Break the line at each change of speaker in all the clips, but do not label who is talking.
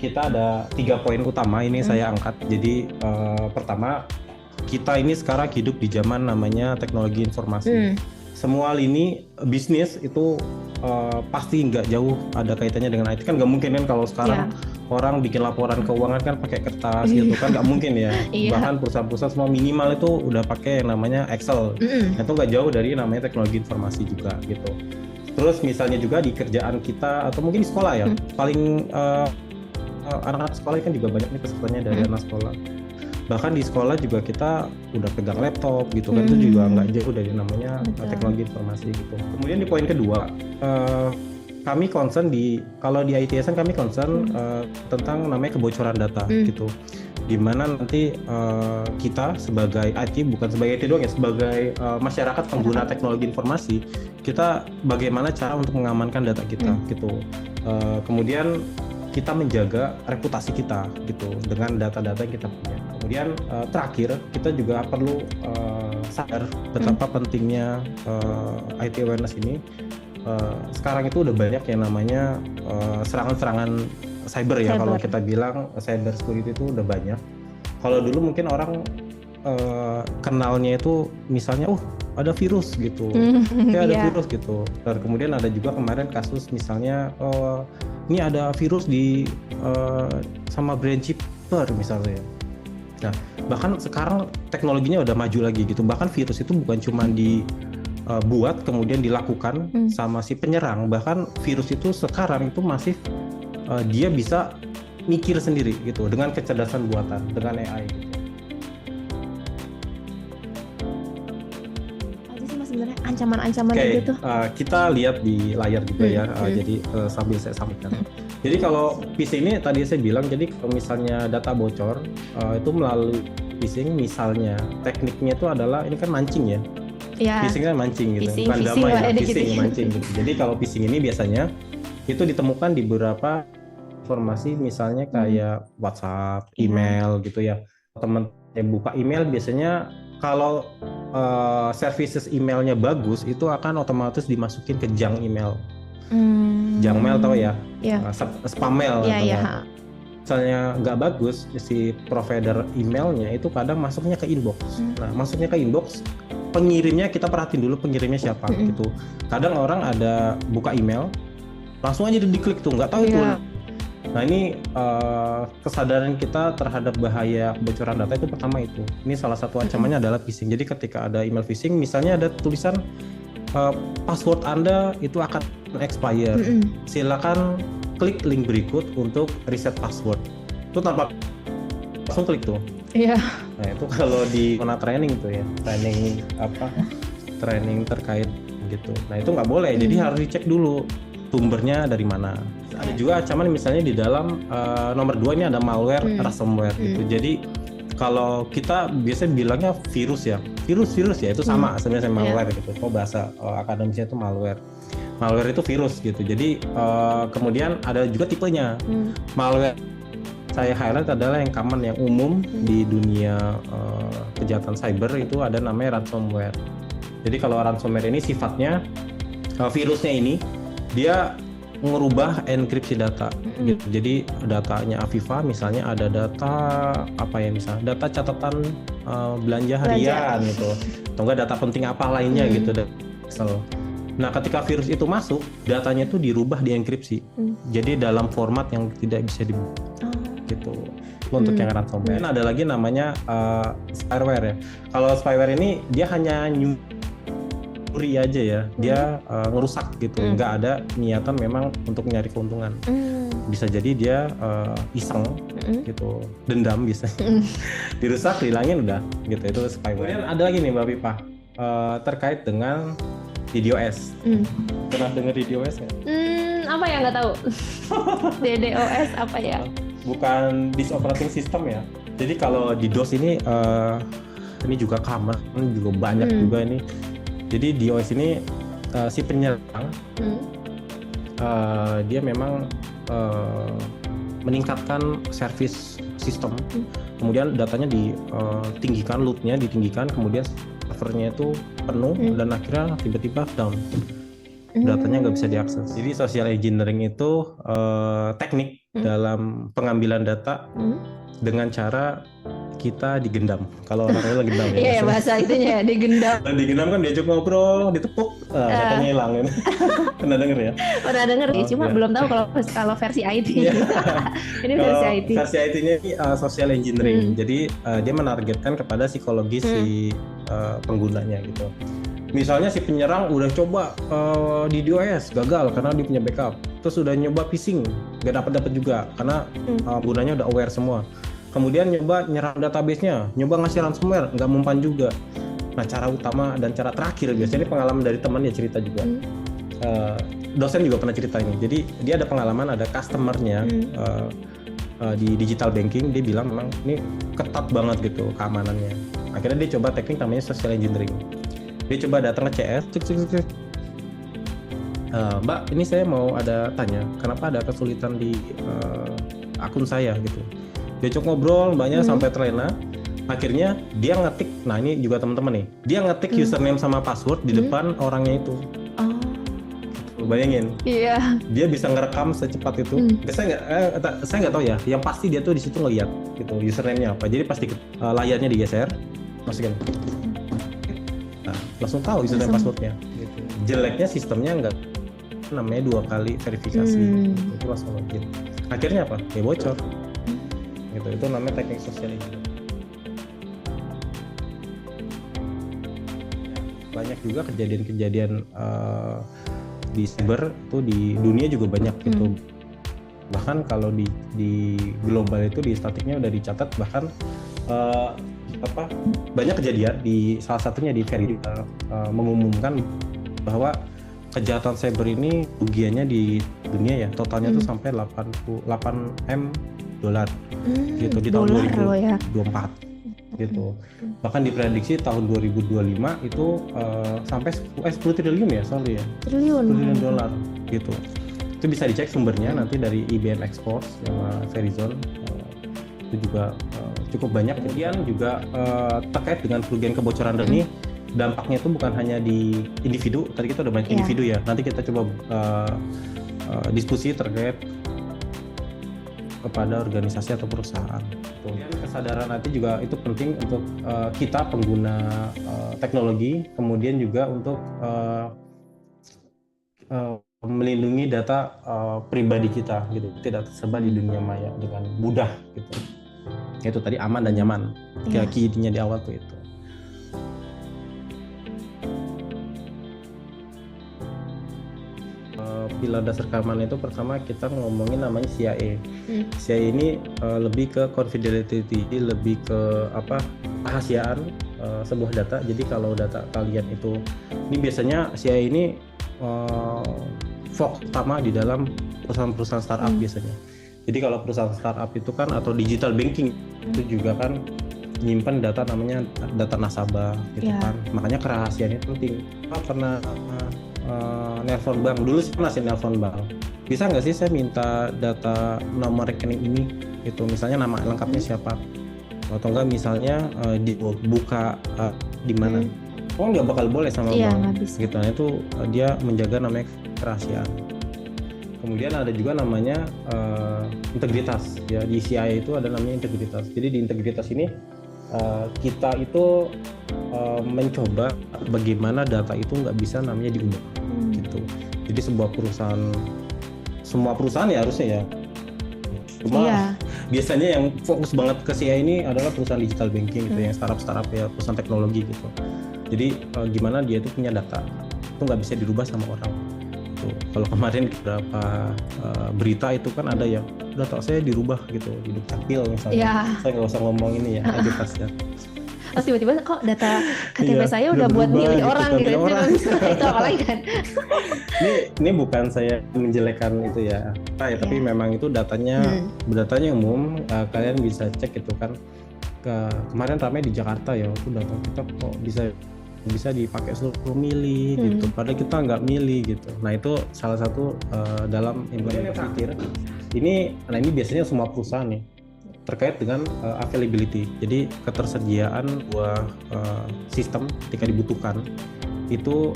kita ada 3 poin utama ini saya angkat. Jadi pertama, kita ini sekarang hidup di zaman namanya teknologi informasi. Semua lini bisnis itu pasti nggak jauh ada kaitannya dengan IT. Kan nggak mungkin kan kalau sekarang orang bikin laporan keuangan kan pakai kertas gitu kan, nggak mungkin ya. Bahkan perusahaan-perusahaan semua minimal itu udah pakai yang namanya Excel. Itu nggak jauh dari namanya teknologi informasi juga gitu. Terus misalnya juga di kerjaan kita atau mungkin di sekolah ya, paling anak-anak sekolah kan juga banyak nih pesertanya dari anak sekolah. Bahkan di sekolah juga kita udah pegang laptop gitu kan, itu juga nggak jauh dari namanya teknologi informasi gitu. Kemudian di poin kedua, kami concern kalau di ITSN kami concern tentang namanya kebocoran data gitu. Dimana nanti kita sebagai IT, bukan sebagai IT doang ya, sebagai masyarakat pengguna teknologi informasi, kita bagaimana cara untuk mengamankan data kita gitu. Kemudian kita menjaga reputasi kita gitu dengan data-data yang kita punya. Kemudian terakhir kita juga perlu sadar betapa pentingnya IT awareness ini. Sekarang itu udah banyak yang namanya serangan-serangan cyber ya, kalau kita bilang cyber security itu udah banyak. Kalau dulu mungkin orang kenalnya itu misalnya ada virus gitu, ada virus gitu. Dan kemudian ada juga kemarin kasus misalnya ini ada virus di sama brand chipper misalnya. Nah, bahkan sekarang teknologinya udah maju lagi gitu. Bahkan virus itu bukan cuma dibuat kemudian dilakukan sama si penyerang. Bahkan virus itu sekarang itu masih dia bisa mikir sendiri gitu dengan kecerdasan buatan, dengan AI gitu.
Apa sih mas sebenarnya ancaman-ancaman gitu?
Kita lihat di layar juga ya. Jadi sambil saya sampaikan. Jadi kalau phishing ini tadi saya bilang, jadi kalau misalnya data bocor itu melalui phishing, misalnya tekniknya itu adalah ini kan mancing ya. Phishing kan mancing gitu. Bukan damai ya, phishing mancing gitu. Jadi kalau phishing ini biasanya itu ditemukan di beberapa informasi misalnya kayak WhatsApp, email gitu ya. Teman yang buka email biasanya kalau services emailnya bagus itu akan otomatis dimasukin ke junk email. Junk mail tahu ya? Spam mail. Misalnya nggak bagus si provider emailnya itu kadang masuknya ke inbox. Nah, masuknya ke inbox, pengirimnya kita perhatiin dulu pengirimnya siapa gitu. Kadang orang ada buka email langsung aja diklik tuh, nggak tahu itu. Nah ini kesadaran kita terhadap bahaya kebocoran data itu pertama itu. Ini salah satu ancamannya adalah phishing. Jadi ketika ada email phishing, misalnya ada tulisan password Anda itu akan expire. Silakan klik link berikut untuk reset password. Itu tanpa langsung klik tuh. Nah itu kalau di zona training tuh ya, training terkait gitu. Nah itu nggak boleh. Jadi harus dicek dulu sumbernya dari mana. Ada juga ancaman misalnya di dalam nomor 2 ini ada malware, ransomware gitu. Jadi kalau kita biasanya bilangnya virus ya itu sama sebenarnya malware gitu. Kalau bahasa akademisnya itu malware. Malware itu virus gitu. Jadi kemudian ada juga tipenya. Malware saya highlight adalah yang common, yang umum di dunia kejahatan cyber itu ada namanya ransomware. Jadi kalau ransomware ini sifatnya virusnya ini dia merubah enkripsi data gitu. Jadi datanya Afifa misalnya ada data misalnya data catatan belanja harian gitu, atau enggak data penting apa lainnya gitu dari Excel. Nah ketika virus itu masuk, datanya itu dirubah dienkripsi jadi dalam format yang tidak bisa dibuka gitu. Untuk yang ransomware ada lagi namanya spyware ya. Kalau spyware ini dia hanya nyuri aja ya, dia ngerusak gitu, nggak ada niatan memang untuk nyari keuntungan. Bisa jadi dia iseng gitu, dendam bisa. Dirusak, dihilangin udah gitu, itu spyware. Kemudian ada lagi nih Mbak Pipa terkait dengan DDoS. Pernah dengar DDoS nggak?
Apa ya, nggak tahu. DDoS apa ya?
Bukan disk operating system ya. Jadi kalau DDoS ini juga common, juga banyak juga ini. Jadi DDoS ini si penyerang dia memang meningkatkan service sistem, kemudian datanya ditinggikan, loadnya ditinggikan, kemudian servernya itu penuh dan akhirnya tiba-tiba down, datanya nggak bisa diakses. Jadi social engineering itu teknik dalam pengambilan data dengan cara kita digendam. Kalau orang gendam ya.
Iya, bahasa itunya digendam.
Digendam kan diajak ngobrol, ditepuk, katanya hilang. Pernah denger ya?
Pernah denger, cuma belum tahu kalau versi IT. Ini versi IT.
Versi IT-nya ini social engineering. Jadi dia menargetkan kepada psikologis si penggunanya gitu. Misalnya si penyerang udah coba di DOS gagal karena dia punya backup. Terus udah nyoba phishing, gak dapat juga karena penggunanya udah aware semua. Kemudian nyoba nyerang database-nya, nyoba ngasih ransomware, nggak mempan juga. Nah, cara utama dan cara terakhir biasanya pengalaman dari teman ya cerita juga. Dosen juga pernah cerita ini. Jadi dia ada pengalaman, ada customer-nya di digital banking, dia bilang memang ini ketat banget gitu keamanannya. Akhirnya dia coba teknik namanya social engineering. Dia coba datang ke CS, Mbak, ini saya mau ada tanya, kenapa ada kesulitan di akun saya gitu. Dia coba ngobrol, mbaknya sampai terlena. Akhirnya dia ngetik, nah ini juga teman-teman nih, dia ngetik username sama password di depan orangnya itu. Bayangin, dia bisa ngerekam secepat itu. Saya nggak tahu ya, yang pasti dia tuh di situ ngeliat gitu username-nya apa. Jadi pasti layarnya digeser, masukin. Nah, langsung tahu username passwordnya. Gitu. Jeleknya sistemnya nggak, namanya 2 kali verifikasi, itu langsung login. Akhirnya apa? Ya bocor. Gitu. Itu namanya teknik social engineering. Banyak juga kejadian-kejadian di cyber itu di dunia juga banyak gitu. Bahkan kalau di global itu di statistiknya udah dicatat, bahkan banyak kejadian, di salah satunya di Ferry juga mengumumkan bahwa kejahatan cyber ini kerugiannya di dunia ya totalnya tuh sampai 88 M dolar gitu di tahun 2024 gitu. Bahkan diprediksi tahun 2025 itu sampai 10 triliun ya, sorry ya. Triliun dolar gitu. Itu bisa dicek sumbernya nanti dari IBM Export sama Verizon. Itu juga cukup banyak. Kemudian juga terkait dengan kerugian kebocoran data ini, dampaknya itu bukan hanya di individu. Tadi kita udah banyak individu ya. Nanti kita coba diskusi terkait kepada organisasi atau perusahaan. Kemudian kesadaran nanti juga itu penting untuk kita pengguna teknologi, kemudian juga untuk melindungi data pribadi kita gitu, tidak tersebar di dunia maya dengan mudah gitu. Itu tadi aman dan nyaman. Key-nya di awal tuh itu. Pilar dasar keamanan itu pertama kita ngomongin namanya CIA. CIA ini lebih ke confidentiality, lebih ke rahasiaan sebuah data. Jadi kalau data kalian itu, ini biasanya CIA ini fokus utama di dalam perusahaan-perusahaan startup biasanya. Jadi kalau perusahaan startup itu kan atau digital banking itu juga kan nyimpan data namanya data nasabah gitu kan. Makanya kerahasiaannya penting. Pernah nelpon bank, dulu sih pernah sih nelpon bank, bisa nggak sih saya minta data nomor rekening ini gitu, misalnya nama lengkapnya siapa, atau enggak misalnya dibuka di mana. Nggak bakal boleh sama bank gitu. Nah itu dia menjaga namanya kerahasiaan. Kemudian ada juga namanya integritas ya, di CIA itu ada namanya integritas. Jadi di integritas ini kita itu mencoba bagaimana data itu nggak bisa namanya diubah gitu. Jadi semua perusahaan ya harusnya ya. Cuma biasanya yang fokus banget ke CIA ini adalah perusahaan digital banking gitu, yang startup ya, perusahaan teknologi gitu. Jadi gimana dia itu punya data itu nggak bisa dirubah sama orang. Gitu. Kalau kemarin beberapa berita itu kan ada yang data saya dirubah gitu, di Dukcapil misalnya. Saya nggak usah ngomong ini ya, identitasnya.
Terus tiba-tiba kok data KTP saya udah buat milih orang gitu. Itu apa lagi kan?
Ini bukan saya menjelekkan itu ya. Tapi memang itu datanya umum, kalian bisa cek itu kan. Kemarin ramai di Jakarta ya, itu data kita kok bisa dipakai seluruh pemilih gitu, padahal kita nggak milih gitu. Nah itu salah satu dalam implementasi ini. Nah ini biasanya semua perusahaan nih terkait dengan availability, jadi ketersediaan buah sistem ketika dibutuhkan itu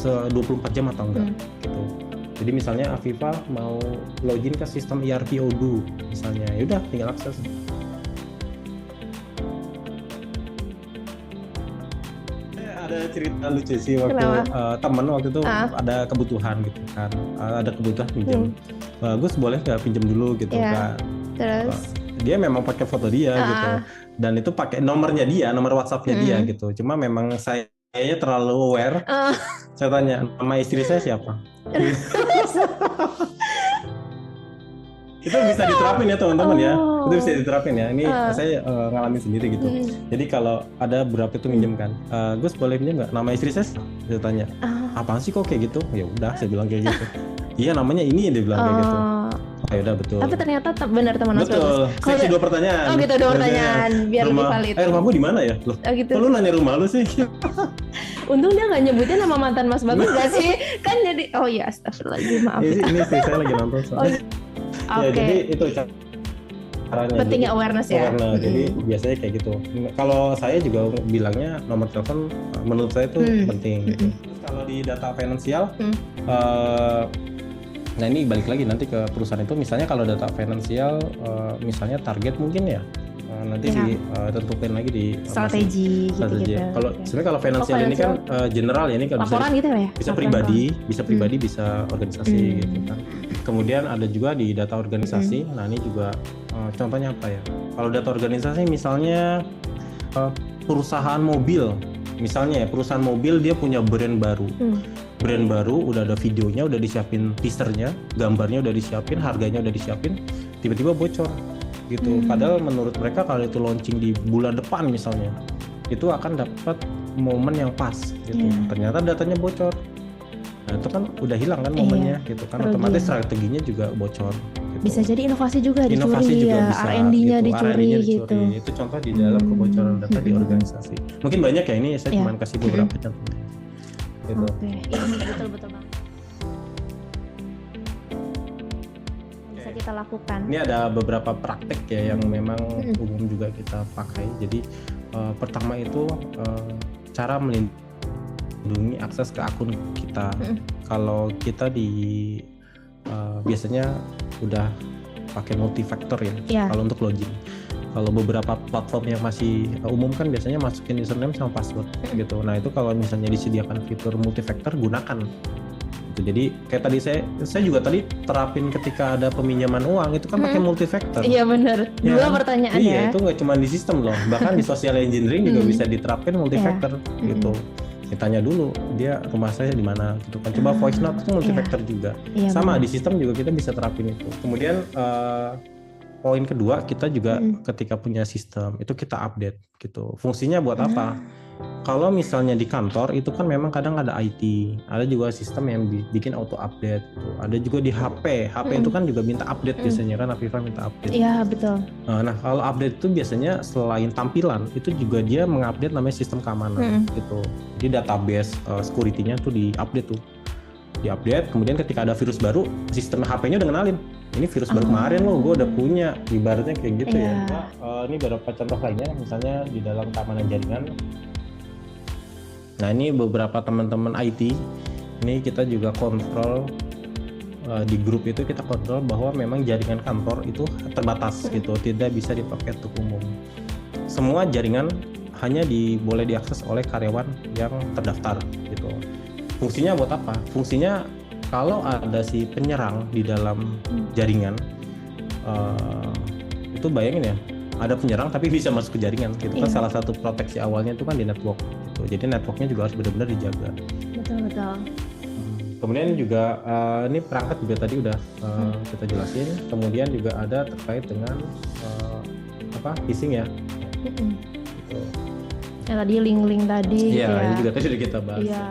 24 jam atau enggak gitu. Jadi misalnya Afifa mau login ke sistem ERP Odoo misalnya, ya udah tinggal akses. Ada cerita lucu sih waktu temen waktu itu ada kebutuhan gitu kan, ada kebutuhan pinjam. Gus boleh nggak pinjam dulu gitu kan.
Terus
dia memang pakai foto dia gitu, dan itu pakai nomornya dia, nomor WhatsApp-nya dia gitu. Cuma memang saya terlalu aware. Saya tanya, nama istri saya siapa? Itu bisa diterapin ya teman-teman ya. Itu bisa diterapin ya. Ini saya ngalamin sendiri gitu. Jadi kalau ada berapa itu minjem kan, Gus boleh pinjam nggak? Nama istri saya? Saya tanya, apaan sih kok kayak gitu? Ya udah, saya bilang kayak gitu. Iya namanya ini, dia bilang kayak gitu. Oh, ya udah betul.
Tapi ternyata benar teman Mas.
Betul. Seksi 2 pertanyaan.
Oh gitu, 2 pertanyaan biar lebih valid.
Rumahmu di mana ya? Loh,
gitu.
Lu nanya rumah lu sih.
Untung dia nggak nyebutin nama mantan Mas Bagus gak sih? Kan jadi, oh ya astagfirullahaladzim, maaf.
Ini sih saya lagi nonton soalnya. Ya, jadi itu caranya.
Pentingnya awareness ya.
Jadi biasanya kayak gitu. Kalau saya juga bilangnya nomor telepon menurut saya itu penting. Gitu. Terus kalau di data finansial, nah ini balik lagi nanti ke perusahaan itu. Misalnya kalau data finansial, misalnya target mungkin ya. Nanti ditentukan lagi di
strategi gitu.
Kalau sebenarnya kalau finansial ini kan general ya, ini kan
laporan gitu ya.
Bisa pribadi, bisa organisasi gitu kan. Kemudian ada juga di data organisasi. Nah, ini juga contohnya apa ya? Kalau data organisasi misalnya perusahaan mobil. Misalnya ya, perusahaan mobil dia punya brand baru. Brand baru udah ada videonya, udah disiapin teasernya, gambarnya udah disiapin, harganya udah disiapin, tiba-tiba bocor gitu. Padahal menurut mereka kalau itu launching di bulan depan misalnya, itu akan dapat momen yang pas gitu. Ternyata datanya bocor. Nah, itu kan udah hilang kan momennya gitu kan. Otomatis strateginya juga bocor gitu.
Bisa jadi inovasi juga dicuri ya,
bisa,
R&D-nya
gitu.
dicuri gitu.
Itu contoh di dalam kebocoran data di organisasi. Mungkin banyak ya, ini saya cuma kasih beberapa contohnya. Gitu.
Oke, betul banget. Kita lakukan.
Ini ada beberapa praktek ya yang memang umum juga kita pakai. Jadi pertama itu cara melindungi akses ke akun kita. Kalau kita biasanya udah pakai multi-factor ya. Kalau untuk login. Kalau beberapa platform yang masih umum kan biasanya masukin username sama password gitu. Nah itu kalau misalnya disediakan fitur multi-factor, gunakan. Jadi kayak tadi saya juga tadi terapin ketika ada peminjaman uang itu kan pakai multi-factor.
Iya benar. Dua pertanyaan ya.
Iya, itu nggak cuma di sistem loh, bahkan di social engineering juga bisa diterapin multi-factor gitu. Ditanya dulu dia rumah saya di mana gitu kan. Coba voice note itu multi-factor juga. Sama di sistem juga kita bisa terapin itu. Kemudian poin kedua, kita juga ketika punya sistem itu kita update gitu. Fungsinya buat apa? Kalau misalnya di kantor itu kan memang kadang ada IT, ada juga sistem yang bikin auto update gitu. Ada juga di HP itu kan juga minta update biasanya kan, Afifa minta update.
Iya betul.
Nah kalau update itu biasanya selain tampilan itu juga dia mengupdate namanya sistem keamanan gitu. Jadi database security-nya tuh diupdate kemudian ketika ada virus baru, sistem HP-nya udah kenalin. Ini virus baru kemarin loh, gue udah punya, ibaratnya kayak gitu ya. Ini beberapa contoh lainnya, misalnya di dalam keamanan jaringan. Nah ini beberapa teman-teman IT, ini kita juga kontrol di grup itu kita kontrol bahwa memang jaringan kantor itu terbatas gitu, tidak bisa dipakai untuk umum. Semua jaringan hanya boleh diakses oleh karyawan yang terdaftar gitu. Fungsinya buat apa? Fungsinya kalau ada si penyerang di dalam jaringan, itu bayangin ya, ada penyerang tapi bisa masuk ke jaringan gitu kan. Salah satu proteksi awalnya itu kan di network gitu. Jadi networknya juga harus benar-benar dijaga.
Betul.
Kemudian juga ini perangkat juga tadi udah kita jelasin. Kemudian juga ada terkait dengan phishing ya. Gitu.
Yang tadi link-link tadi.
Iya, ini juga tadi sudah kita bahas.
Iya.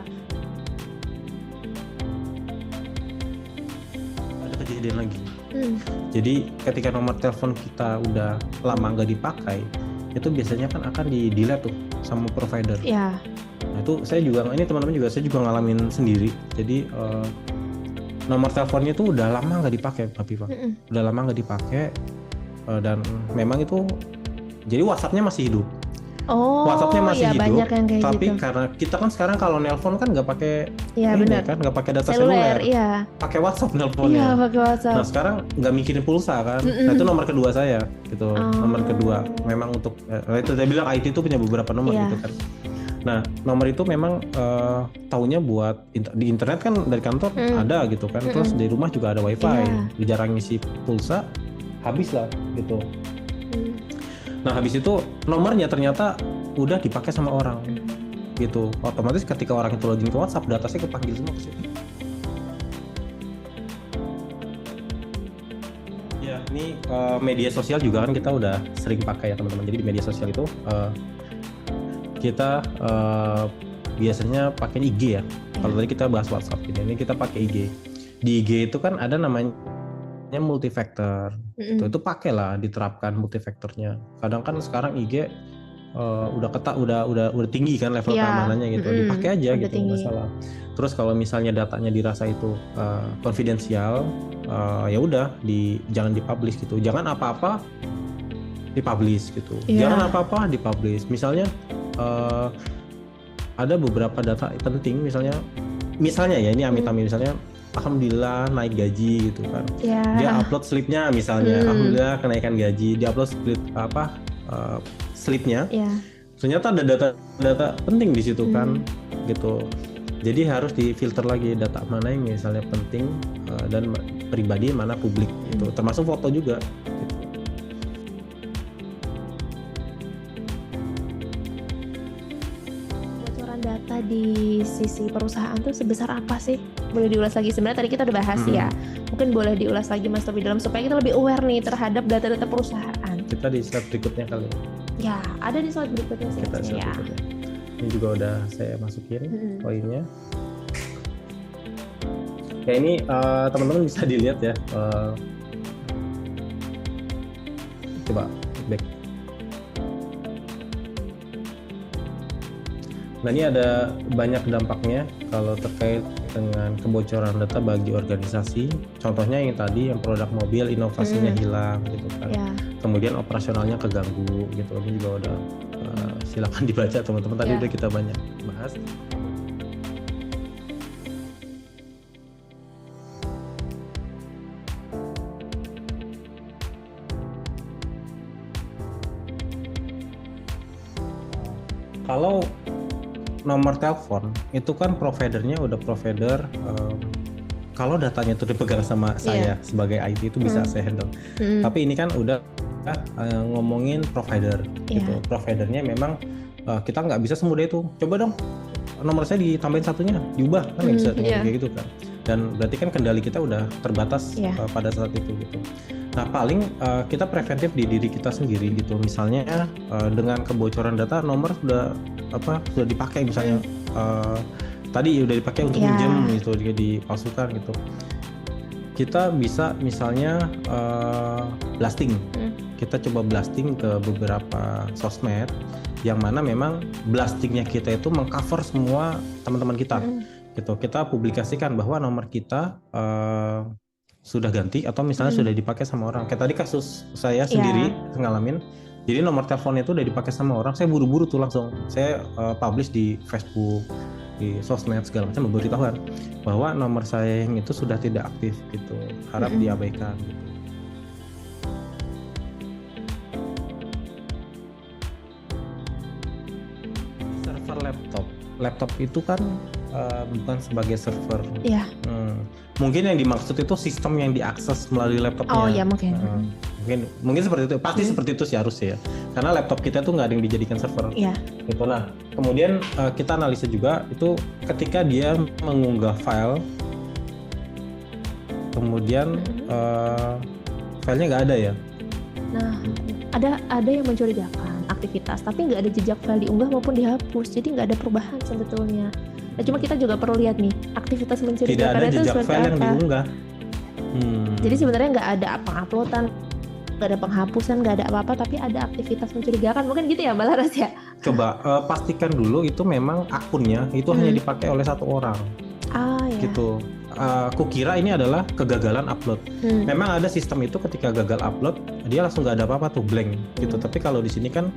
Ada kejadian lagi. Jadi ketika nomor telepon kita udah lama nggak dipakai, itu biasanya kan akan di-delete tuh sama provider.
Iya.
Nah itu saya juga ngalamin sendiri. Jadi nomor teleponnya itu udah lama nggak dipakai, Afifa. Udah lama nggak dipakai dan memang itu jadi WhatsApp-nya masih hidup.
Oh,
WhatsApp-nya masih
ya
hidup,
banyak yang kayak
tapi
gitu.
karena kita kan sekarang kalau nelpon kan nggak pakai
Iya benar.
kan, nggak pakai data
Seluler,
seluler,
iya.
pakai WhatsApp
Iya
nelponnya.
pakai
Nah
WhatsApp.
sekarang nggak mikirin pulsa kan. Nah itu nomor kedua saya gitu. Nomor kedua memang untuk itu saya bilang IT itu punya beberapa nomor
Iya.
gitu kan. Nah nomor itu memang taunya buat di internet kan dari kantor ada gitu kan. Terus di rumah juga ada wifi.
Iya.
Jarang ngisi pulsa, habis lah gitu. Nah habis itu nomornya ternyata udah dipakai sama orang gitu. Otomatis ketika orang itu login ke WhatsApp, datanya kepanggil semua ke situ. Ya, ini media sosial juga kan kita udah sering pakai ya teman-teman. Jadi di media sosial itu kita biasanya pakai IG ya. Kalau tadi kita bahas WhatsApp, ini kita pakai IG. Di IG itu kan ada namanya multifactor. Itu pakailah, diterapkan multifactornya. Kadang kan sekarang IG udah ketat, udah tinggi kan level keamanannya gitu. Dipakai aja gitu, nggak masalah. Terus kalau misalnya datanya dirasa itu konfidensial, ya udah jangan dipublish gitu. Jangan apa-apa dipublish gitu. Jangan apa-apa dipublish. Misalnya ada beberapa data penting, misalnya ya ini amit-amit misalnya alhamdulillah naik gaji gitu kan. Dia upload slipnya misalnya, alhamdulillah kenaikan gaji, dia upload slipnya. Ternyata ada data penting di situ kan gitu. Jadi harus difilter lagi data mana yang misalnya penting dan pribadi, mana publik gitu. Termasuk foto juga gitu.
Bocoran data di sisi perusahaan tuh sebesar apa sih? Boleh diulas lagi? Sebenarnya tadi kita udah bahas ya. Mungkin boleh diulas lagi Mas lebih dalam supaya kita lebih aware nih terhadap data-data perusahaan.
Kita di slide berikutnya kali.
Ya, ada di slide berikutnya sih.
Kita slide berikutnya. Ini juga udah saya masukin poinnya. Ya ini teman-teman bisa dilihat ya. Coba back. Nah ini ada banyak dampaknya kalau terkait dengan kebocoran data bagi organisasi. Contohnya yang tadi, yang produk mobil inovasinya hilang gitu kan. Kemudian operasionalnya keganggu gitu. Ini juga udah silakan dibaca teman-teman. Tadi udah kita banyak bahas. Kalau nomor telepon itu kan providernya udah provider, kalau datanya itu dipegang sama saya sebagai IT itu bisa saya handle. Tapi ini kan udah ngomongin provider gitu. Providernya memang kita nggak bisa semudah itu. Coba dong nomor saya ditambahin satunya, diubah kan nggak bisa kayak gitu kan. Dan berarti kan kendali kita udah terbatas pada saat itu gitu. Nah paling kita preventif di diri kita sendiri gitu. Misalnya dengan kebocoran data nomor sudah dipakai misalnya tadi udah dipakai untuk minjem gitu, dia dipalsukan gitu. Kita bisa misalnya blasting. Kita coba blasting ke beberapa sosmed yang mana memang blastingnya kita itu mengcover semua teman-teman kita gitu. Kita publikasikan bahwa nomor kita sudah ganti atau misalnya sudah dipakai sama orang. Kayak tadi kasus saya sendiri ngalamin. Jadi nomor teleponnya itu udah dipakai sama orang. Saya buru-buru tuh langsung saya publish di Facebook, di sosmed segala macam, memberitahukan bahwa nomor saya yang itu sudah tidak aktif gitu. Harap diabaikan gitu. Server laptop itu kan bukan sebagai server. Mungkin yang dimaksud itu sistem yang diakses melalui laptopnya.
Oh ya mungkin.
Mungkin seperti itu. Pasti seperti itu sih harusnya ya. Karena laptop kita tuh nggak ada yang dijadikan server. Gitu. Nah, kemudian kita analisa juga itu ketika dia mengunggah file, kemudian filenya nggak ada ya.
Nah, ada yang mencurigakan aktivitas, tapi nggak ada jejak file diunggah maupun dihapus. Jadi nggak ada perubahan sebetulnya. Nah, cuma kita juga perlu lihat nih aktivitas mencurigakan itu seperti apa. Tidak ada jejak file yang diunggah. Jadi sebenarnya nggak ada penguploadan, nggak ada penghapusan, nggak ada apa-apa, tapi ada aktivitas mencurigakan. Mungkin gitu ya Mbak Laras ya?
Coba pastikan dulu itu memang akunnya itu hanya dipakai oleh satu orang.
Ya.
Gitu. kukira ini adalah kegagalan upload. Memang ada sistem itu ketika gagal upload dia langsung nggak ada apa-apa tuh, blank gitu. Tapi kalau di sini kan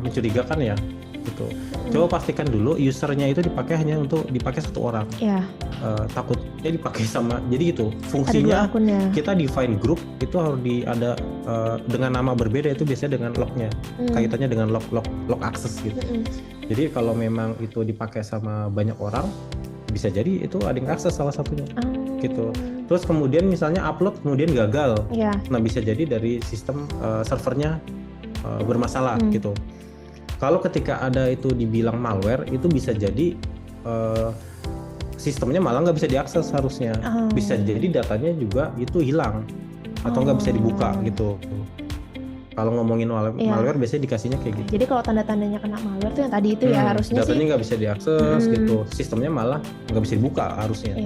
mencurigakan ya gitu. Coba pastikan dulu usernya itu dipakai hanya untuk dipakai satu orang. Takutnya dipakai sama, jadi gitu fungsinya kita define group itu harus ada dengan nama berbeda, itu biasanya dengan lognya, kaitannya dengan log access gitu. Jadi kalau memang itu dipakai sama banyak orang, bisa jadi itu ada yang akses salah satunya gitu. Terus kemudian misalnya upload kemudian gagal, nah bisa jadi dari sistem servernya bermasalah gitu. Kalau ketika ada itu dibilang malware, itu bisa jadi sistemnya malah nggak bisa diakses harusnya. Bisa jadi datanya juga itu hilang atau nggak bisa dibuka gitu. Kalau ngomongin malware biasanya dikasihnya kayak gitu.
Jadi kalau tanda-tandanya kena malware tuh yang tadi itu ya harusnya
datanya nggak bisa diakses gitu, sistemnya malah nggak bisa dibuka harusnya.